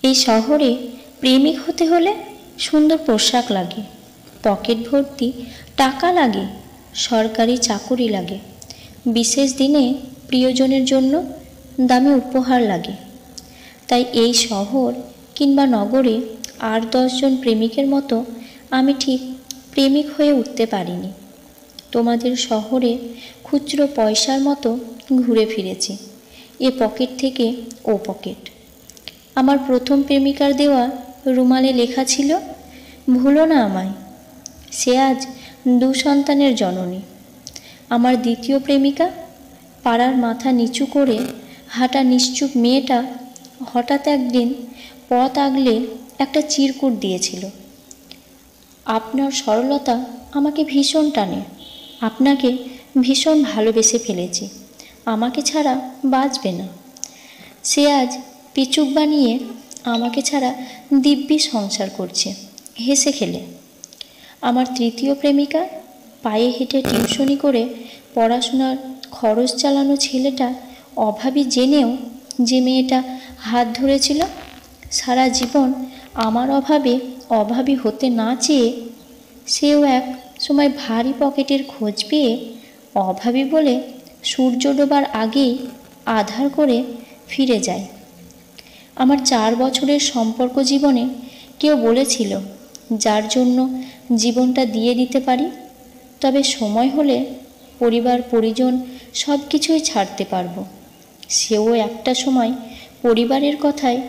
এই শহরে প্রেমিক হতে হলে সুন্দর পোশাক লাগে, পকেট ভর্তি টাকা লাগে, সরকারি চাকুরি লাগে, বিশেষ দিনে প্রিয়জনের জন্য দামি উপহার লাগে। তাই এই শহর কিংবা নগরে 8-10 জন প্রেমিকের মতো আমি ঠিক প্রেমিক হয়ে উঠতে পারিনি। তোমাদের শহরে খুচরো পয়সার মতো ঘুরে ফিরেছি, এ পকেট থেকে ও পকেট। আমার প্রথম প্রেমিকার দেওয়া রুমালে লেখা ছিল, ভুলো না আমায়। সে আজ 2 সন্তানের জননী। আমার দ্বিতীয় প্রেমিকা, পাড়ার মাথা নিচু করে হাঁটা নিশ্চুপ মেয়েটা, হঠাৎ একদিন পথ আগলে একটা চিরকুট দিয়েছিল, আপনার সরলতা আমাকে ভীষণ টানে, আপনাকে ভীষণ ভালোবেসে ফেলেছি, আমাকে ছাড়া বাঁচবে না। সে আজ পিচুক বানিয়ে আমাকে ছাড়া দিব্যি সংসার করছে হেসে খেলে। আমার তৃতীয় প্রেমিকা, পায়ে হেঁটে টিউশনি করে পড়াশোনার খরচ চালানো ছেলেটা, অভাবী জেনেও যে মেয়েটা হাত ধরেছিল, সারা জীবন আমার অভাবে অভাবী হতে না চেয়ে সেও এক সময় ভারী পকেটের খোঁজ পেয়ে অভাবী বলে সূর্য ডোবার আগেই আধার করে ফিরে যায়। আমার 4 বছরের সম্পর্ক জীবনে কেউ বলেছিল, যার জন্য জীবনটা দিয়ে দিতে পারি, তবে সময় হলে পরিবার পরিজন সব কিছুই ছাড়তে পারবো। সেও একটা সময় পরিবারের কথায়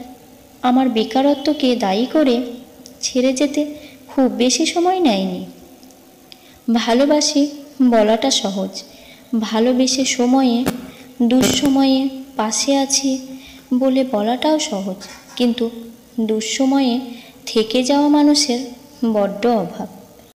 আমার বেকারত্বকে দায়ী করে ছেড়ে যেতে খুব বেশি সময় নেয়নি। ভালোবাসি বলাটা সহজ, ভালোবেসে সময়ে দুঃসময়ে পাশে আছি বলে বলাটাও সহজ, কিন্তু দুঃসময়ে থেকে যাওয়া মানুষের বড্ড অভাব।